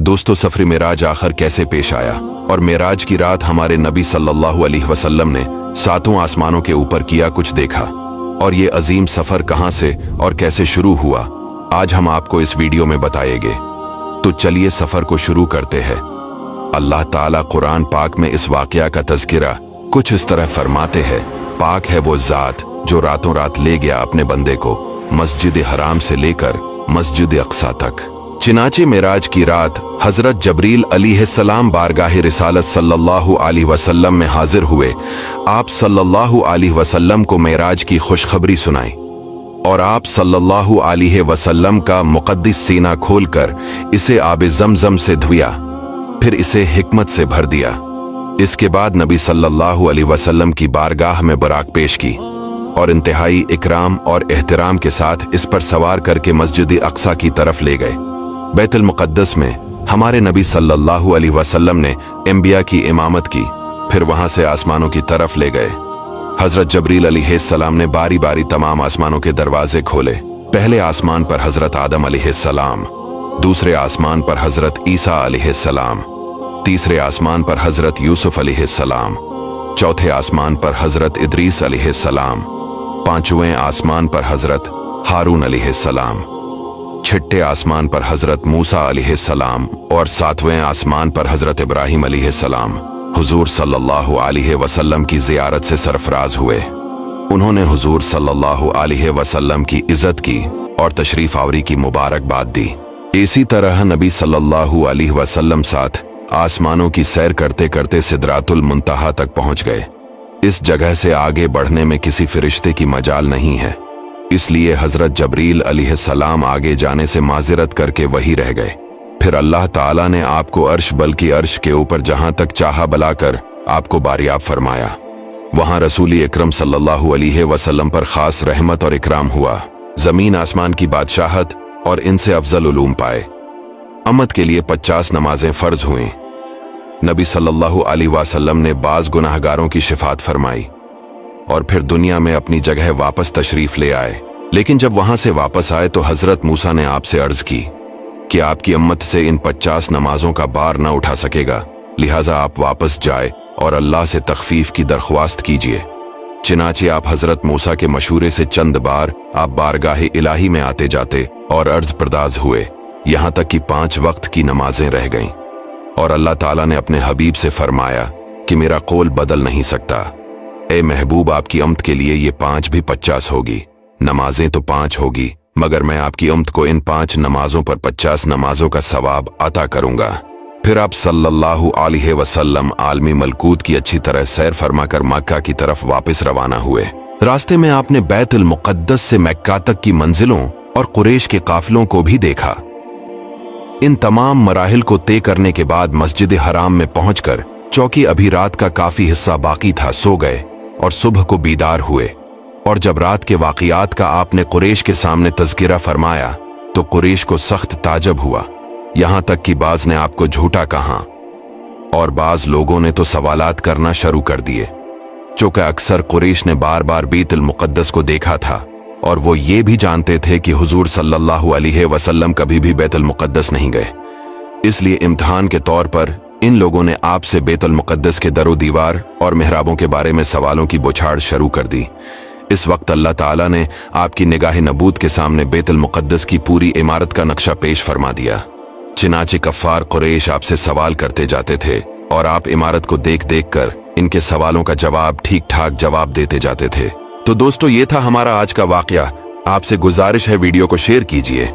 दोस्तों, सफर मेराज आखिर कैसे पेश आया और मेराज की रात हमारे नबी सल्लल्लाहु अलैहि वसल्लम ने सातों आसमानों के ऊपर किया कुछ देखा, और ये अजीम सफर कहां से और कैसे शुरू हुआ, आज हम आपको इस वीडियो में बताएंगे। तो चलिए सफर को शुरू करते हैं। अल्लाह ताला कुरान पाक में इस वाकया का तज़किरा कुछ इस तरह फरमाते हैं, पाक है वो ज़ात जो रातों रात ले गया अपने बंदे को मस्जिद हराम से लेकर मस्जिद अक्सा तक। चिनाचे मेराज की रात हजरत जबरील अलैहिस्सलाम बारगाह रिसालत सल्लल्लाहु अलैहि वसल्लम में हाजिर हुए। आप सल्लल्लाहु अलैहि वसल्लम को मेराज की खुशखबरी सुनाई और आप सल्लल्लाहु अलैहि वसल्लम का मुक़द्दस सीना खोलकर इसे आब ज़मज़म से धुया, फिर इसे हिकमत से भर दिया। इसके बाद नबी सल्लल्लाहु अलैहि वसल्लम की बारगाह में बराक पेश की और इंतहाई इकराम और एहतराम के साथ इस पर सवार करके मस्जिद अक्सा की तरफ ले गए। बैतुल मुक़द्दस में हमारे नबी सल्लल्लाहु अलैहि वसल्लम ने अंबिया की इमामत की, फिर वहां से आसमानों की तरफ ले गए। हजरत जबरील अलैहिस्सलाम ने बारी बारी तमाम आसमानों के दरवाजे खोले। पहले आसमान पर हजरत आदम अलैहिस्सलाम, दूसरे आसमान पर हजरत ईसा अलैहिस्सलाम, तीसरे आसमान पर हजरत यूसुफ अलैहिस्सलाम, चौथे आसमान पर हजरत इदरीस अलैहिस्सलाम, पांचवें आसमान पर हजरत हारून अलैहिस्सलाम, छठे आसमान पर हजरत मूसा अलैहिस्सलाम और सातवें आसमान पर हजरत इब्राहिम अलैहिस्सलाम हुजूर सल्लल्लाहु अलैहि वसल्लम की जियारत से सरफराज हुए। उन्होंने हुजूर सल्लल्लाहु अलैहि वसल्लम की इज्जत की और तशरीफ आवरी की मुबारकबाद दी। इसी तरह नबी सल्लल्लाहु अलैहि वसल्लम साथ आसमानों की सैर करते करते सिदरातुल मुंतहा तक पहुंच गए। इस जगह से आगे बढ़ने में किसी फरिश्ते की मजाल नहीं है, इसलिए हजरत जबरील अलैहिस्सलाम आगे जाने से माजिरत करके वही रह गए। फिर अल्लाह ताला ने आपको अर्श बल्कि अर्श के ऊपर जहां तक चाहा बुलाकर आपको बारियाब फरमाया। वहां रसूल अकरम सल्लल्लाहु अलैहि वसल्लम पर खास रहमत और इकराम हुआ। जमीन आसमान की बादशाहत और इनसे अफजल उलूम पाए। अम्मत के लिए 50 नमाजें फर्ज हुई। नबी सल्लल्लाहु अलैहि वसल्लम ने बाज गुनाहगारों की शिफात फरमाई और फिर दुनिया में अपनी जगह वापस तशरीफ ले आए। लेकिन जब वहां से वापस आए तो हजरत मूसा ने आपसे अर्ज की कि आपकी अम्मत से इन 50 नमाजों का बार न उठा सकेगा, लिहाजा आप वापस जाए और अल्लाह से तखफीफ की दरख्वास्त कीजिए। चिनाचे आप हजरत मूसा के मशूरे से चंद बार आप बारगाह इलाही में आते जाते और अर्ज परदाज हुए, यहां तक कि 5 वक्त की नमाजें रह गईं और अल्लाह ताला ने अपने हबीब से फरमाया कि मेरा कौल बदल नहीं सकता। ए महबूब, आपकी अम्त के लिए ये 5 भी 50 होगी। नमाजें तो 5 होगी, मगर मैं आपकी अम्त को इन 5 नमाजों पर 50 नमाजों का सवाब अता करूंगा। फिर आप सल्लल्लाहु अलैहि वसल्लम आलमी मलकूत की अच्छी तरह सैर फरमाकर मक्का की तरफ वापस रवाना हुए। रास्ते में आपने बैतुल मुक़द्दस से मक्का तक की मंजिलों और कुरैश के काफिलों को भी देखा। इन तमाम मराहिल को तय करने के बाद मस्जिद हराम में पहुंचकर चौकी अभी रात का काफी हिस्सा बाकी था, सो गए और सुबह को बीदार हुए। और जब रात के वाक़ियात का आपने कुरैश के सामने तज़किरा फरमाया तो कुरैश को सख्त ताजब हुआ, यहां तक कि बाज ने आपको झूठा कहा और बाज लोगों ने तो सवालात करना शुरू कर दिए। चूंकि अक्सर कुरैश ने बार बार बैतुल मुक़द्दस को देखा था और वो ये भी जानते थे कि हुजूर सल्लल्लाहु अलैहि वसल्लम कभी भी बैतुल मुक़द्दस नहीं गए, इसलिए इम्तिहान के तौर पर इन लोगों ने आपसे बैतुल मुक़द्दस के दरो दीवार और मेहराबों के बारे में सवालों की बौछार शुरू कर दी। इस वक्त अल्लाह ताला ने आपकी निगाह नबूत के सामने बैतुल मुक़द्दस की पूरी इमारत का नक्शा पेश फरमा दिया। चिनाचे कफ़ार कुरैश आपसे सवाल करते जाते थे और आप इमारत को देख देख कर इनके सवालों का जवाब ठीक ठाक जवाब देते जाते थे। तो दोस्तों, ये था हमारा आज का वाकया। आपसे गुजारिश है वीडियो को शेयर कीजिए।